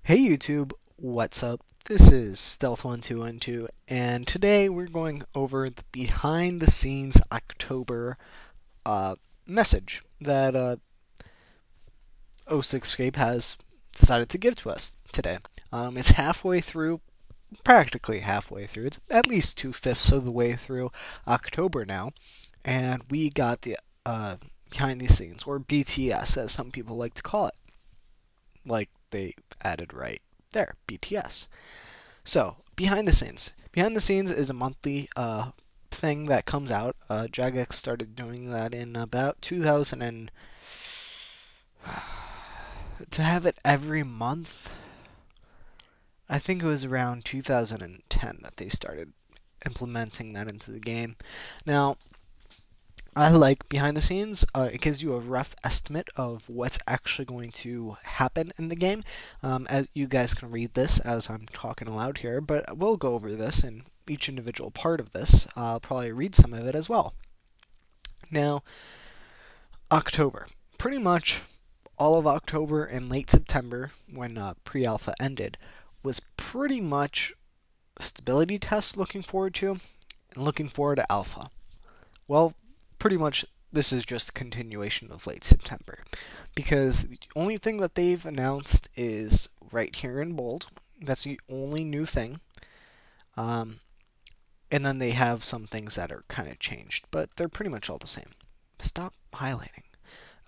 Hey YouTube, what's up? This is Stealth1212, and today we're going over the behind the scenes October uh, message that '06 Scape has decided to give to us today. It's halfway through, practically halfway through. It's at least 2/5 of the way through October now, and we got the behind the scenes, or BTS as some people like to call it. Like they added right there, BTS. So, behind the scenes. Behind the scenes is a monthly thing that comes out. Jagex started doing that in about 2000 and to have it every month. I think it was around 2010 that they started implementing that into the game. Now, I like behind the scenes. It gives you a rough estimate of what's actually going to happen in the game. As you guys can read this as I'm talking aloud here, but we'll go over this in each individual part of this. I'll probably read some of it as well. Now, October. Pretty much all of October and late September, when pre-alpha ended, was pretty much stability tests looking forward to, and looking forward to alpha. Well, pretty much this is just a continuation of late September, because the only thing that they've announced is right here in bold. That's the only new thing. And then they have some things that are kind of changed, but they're pretty much all the same. Stop highlighting.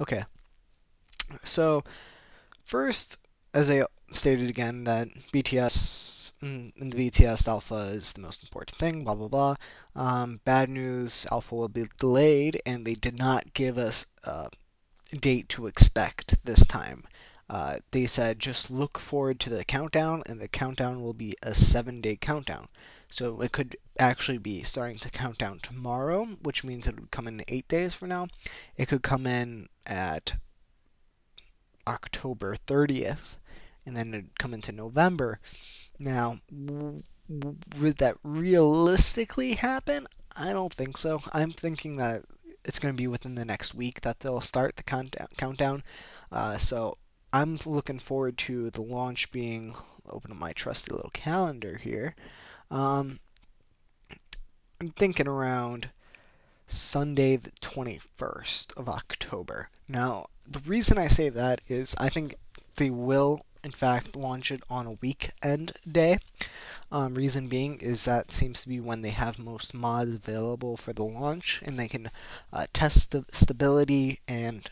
Okay, so first, as I stated again, that BTS in the BTS alpha is the most important thing, blah blah blah. Bad news, alpha will be delayed, and they did not give us a date to expect this time. They said just look forward to the countdown, and the countdown will be a 7-day countdown. So it could actually be starting to count down tomorrow, which means it would come in 8 days from now. It could come in at October 30th, and then it'd come into November. Now, would that realistically happen? I don't think so. I'm thinking that it's going to be within the next week that they'll start the countdown. So I'm looking forward to the launch being, open up my trusty little calendar here. I'm thinking around Sunday the 21st of October. Now, the reason I say that is I think they will, in fact, launch it on a weekend day. Reason being is that seems to be when they have most mods available for the launch, and they can test the stability and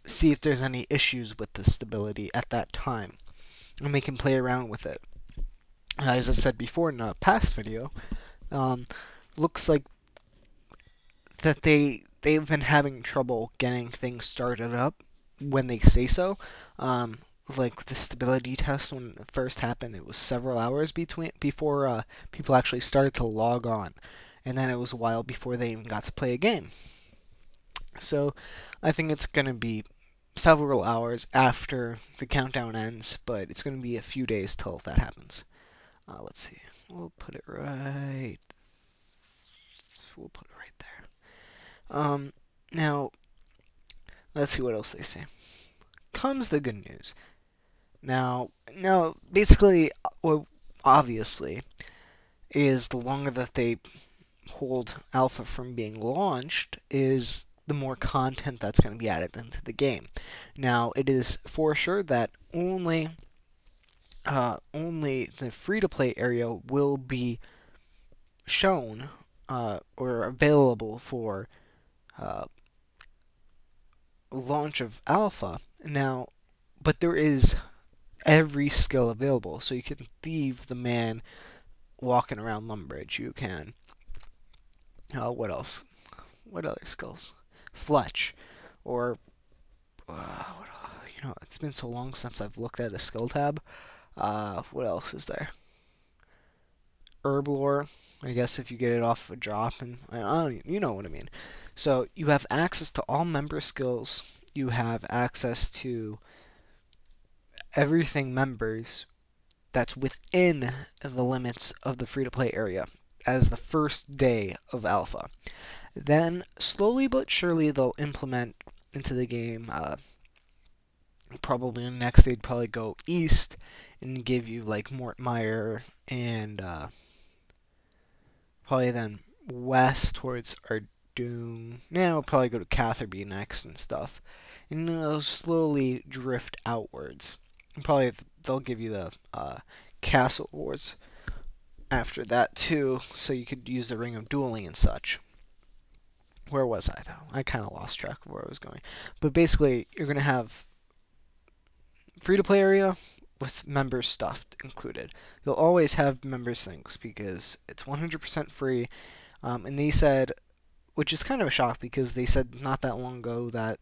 see if there's any issues with the stability at that time, and they can play around with it. As I said before in a past video, looks like that they've been having trouble getting things started up when they say so. Like the stability test when it first happened, it was several hours before people actually started to log on, and then it was a while before they even got to play a game. So I think it's gonna be several hours after the countdown ends, but it's gonna be a few days till that happens. Let's see. We'll put it right. We'll put it right there. Now, let's see what else they say. Comes the good news. Now, basically, well, obviously, is the longer that they hold alpha from being launched, is the more content that's going to be added into the game. Now, it is for sure that only the free-to-play area will be shown or available for launch of alpha. Now, but there is every skill available, so you can thieve the man walking around Lumbridge. You can. What else? What other skills? Fletch, or it's been so long since I've looked at a skill tab. What else is there? Herblore, I guess if you get it off a drop, and I don't, you know what I mean. So you have access to all member skills. You have access to everything members that's within the limits of the free-to-play area as the first day of alpha. Then, slowly but surely, they'll implement into the game, probably next they'd probably go east and give you like Mort Meyer and probably then west towards Ardung. Yeah, we'll probably go to Catherby next and stuff. And then it'll slowly drift outwards. And probably they'll give you the Castle Wars after that too, so you could use the Ring of Dueling and such. Where was I though? I kind of lost track of where I was going. But basically, you're gonna have free-to-play area with members stuff included. You'll always have members things because it's 100% free. And they said, which is kind of a shock because they said not that long ago that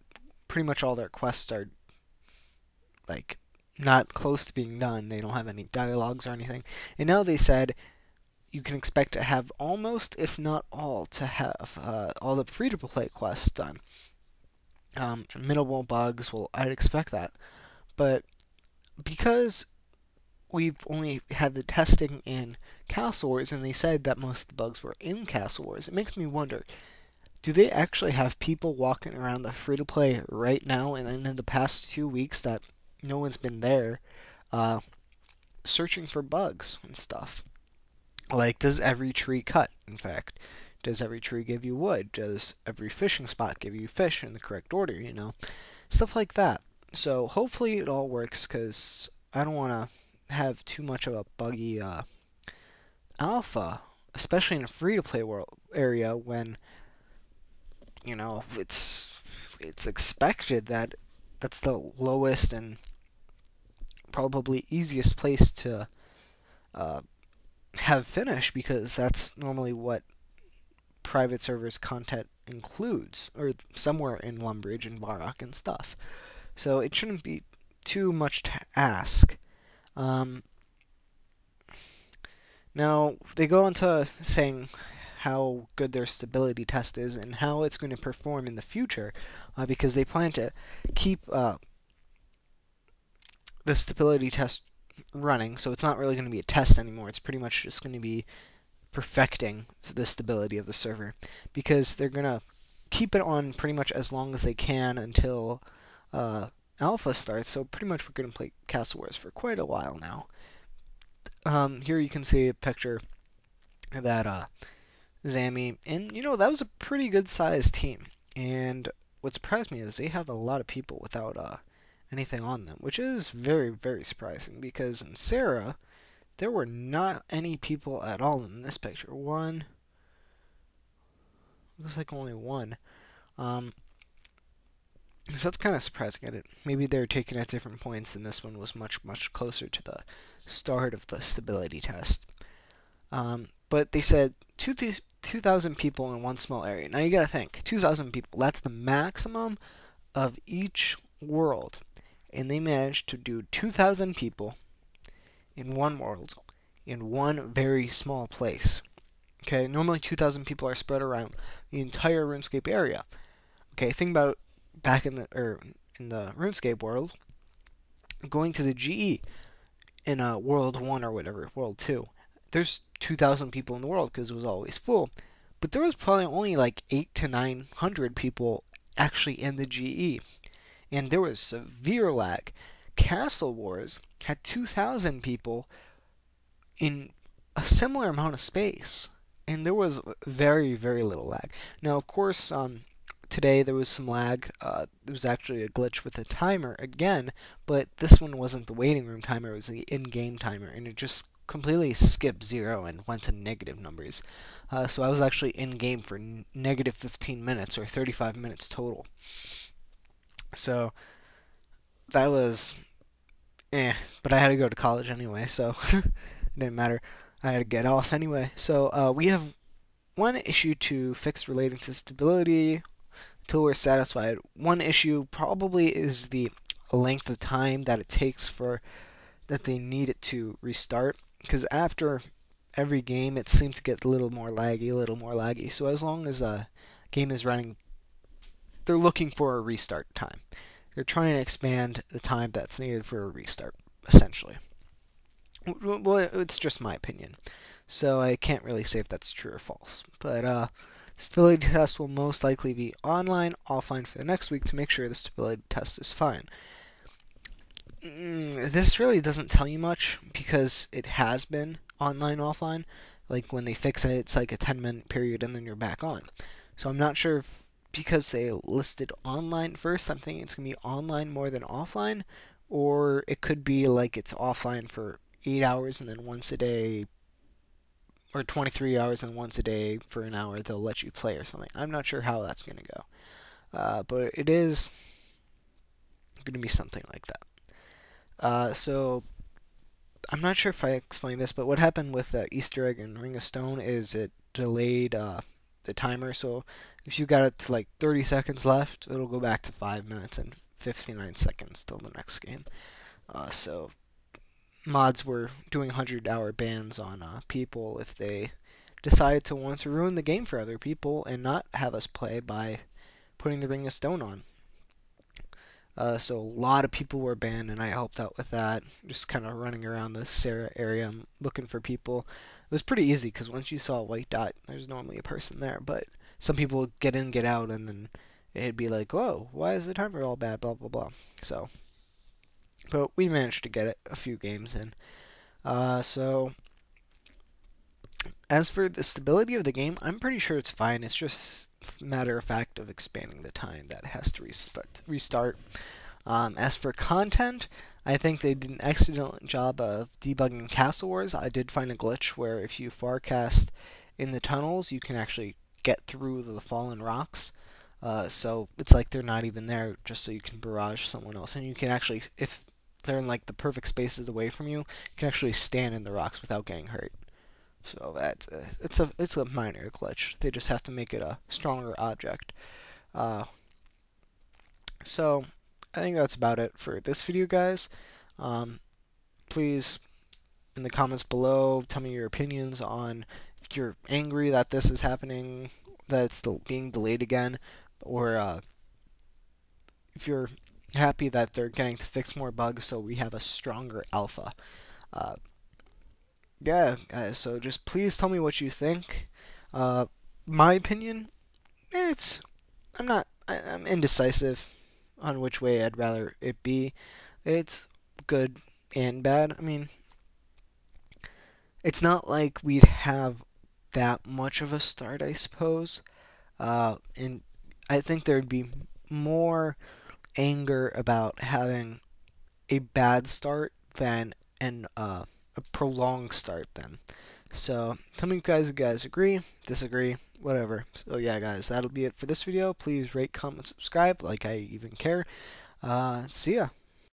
pretty much all their quests are like not close to being done. They don't have any dialogues or anything. And now they said you can expect to have almost, if not all, to have all the free-to-play quests done. Minimal bugs, well, I'd expect that. But because we've only had the testing in Castle Wars, and they said that most of the bugs were in Castle Wars, it makes me wonder, do they actually have people walking around the free-to-play right now, and then in the past 2 weeks that no one's been there, searching for bugs and stuff? Like, does every tree cut, in fact? Does every tree give you wood? Does every fishing spot give you fish in the correct order, you know? Stuff like that. So hopefully it all works, because I don't want to have too much of a buggy alpha, especially in a free-to-play world area when, you know, it's expected that that's the lowest and probably easiest place to have finish, because that's normally what private servers content includes, or somewhere in Lumbridge and Varrock and stuff. So it shouldn't be too much to ask. Now, they go into saying how good their stability test is and how it's going to perform in the future, because they plan to keep the stability test running, so it's not really going to be a test anymore. It's pretty much just going to be perfecting the stability of the server, because they're going to keep it on pretty much as long as they can until alpha starts. So pretty much we're going to play Castle Wars for quite a while now. Here you can see a picture that Zami, and you know, that was a pretty good sized team. And what surprised me is they have a lot of people without anything on them, which is very, very surprising, because in Sarah, there were not any people at all in this picture. One, looks like only one. So that's kind of surprising. Maybe they're taken at different points, and this one was much, much closer to the start of the stability test. But they said 2,000 people in one small area. Now you gotta think, 2,000 people, that's the maximum of each world. And they managed to do 2,000 people in one world, in one very small place. Okay, normally 2,000 people are spread around the entire RuneScape area. Okay, think about back in the RuneScape world, going to the GE in World 1 or whatever, World 2. There's 2,000 people in the world because it was always full. But there was probably only like 800 to 900 people actually in the GE. And there was severe lag. Castle Wars had 2,000 people in a similar amount of space. And there was very, very little lag. Now, of course, today there was some lag. There was actually a glitch with the timer again, but this one wasn't the waiting room timer, it was the in-game timer, and it just completely skipped 0 and went to negative numbers. So I was actually in-game for negative 15 minutes, or 35 minutes total. So that was but I had to go to college anyway, so it didn't matter. I had to get off anyway. So we have one issue to fix relating to stability until we're satisfied. One issue probably is the length of time that it takes for that they need it to restart, because after every game it seems to get a little more laggy. So as long as a game is running, they're looking for a restart time. They're trying to expand the time that's needed for a restart, essentially. Well, it's just my opinion, so I can't really say if that's true or false. But stability test will most likely be online, offline for the next week to make sure the stability test is fine. This really doesn't tell you much because it has been online offline. Like when they fix it, it's like a 10-minute period and then you're back on. So I'm not sure if because they listed online first, I'm thinking it's gonna be online more than offline, or it could be like it's offline for 8 hours and then once a day, or 23 hours and once a day for an hour they'll let you play or something. I'm not sure how that's gonna go, but it is gonna be something like that. So I'm not sure if I explained this, but what happened with the Easter egg and Ring of Stone is it delayed the timer. So if you got it to like 30 seconds left, it'll go back to 5 minutes and 59 seconds till the next game. So mods were doing 100-hour bans on people if they decided to want to ruin the game for other people and not have us play by putting the Ring of Stone on. So a lot of people were banned, and I helped out with that. Just kind of running around the Sarah area and looking for people. It was pretty easy because once you saw a white dot, there's normally a person there. But some people would get in, get out, and then it'd be like, "Whoa, why is the timer all bad?" Blah blah blah. So, but we managed to get it a few games in. So as for the stability of the game, I'm pretty sure it's fine. It's just matter of fact of expanding the time that it has to restart. As for content, I think they did an excellent job of debugging Castle Wars. I did find a glitch where if you farcast in the tunnels, you can actually get through the fallen rocks. So it's like they're not even there, just so you can barrage someone else. And you can actually, if they're in like the perfect spaces away from you, you can actually stand in the rocks without getting hurt. So that's it's a minor glitch. They just have to make it a stronger object. Uh, so I think that's about it for this video, guys. Please, in the comments below, tell me your opinions on if you're angry that this is happening, that it's still being delayed again, or if you're happy that they're getting to fix more bugs so we have a stronger alpha. Uh, yeah, guys, so just please tell me what you think. My opinion, it's I'm indecisive on which way I'd rather it be. It's good and bad. I mean, it's not like we'd have that much of a start, I suppose. And I think there'd be more anger about having a bad start than a prolonged start then. So tell me if you guys agree, disagree, whatever. So yeah, guys, that'll be it for this video. Please rate, comment, subscribe, like I even care. See ya.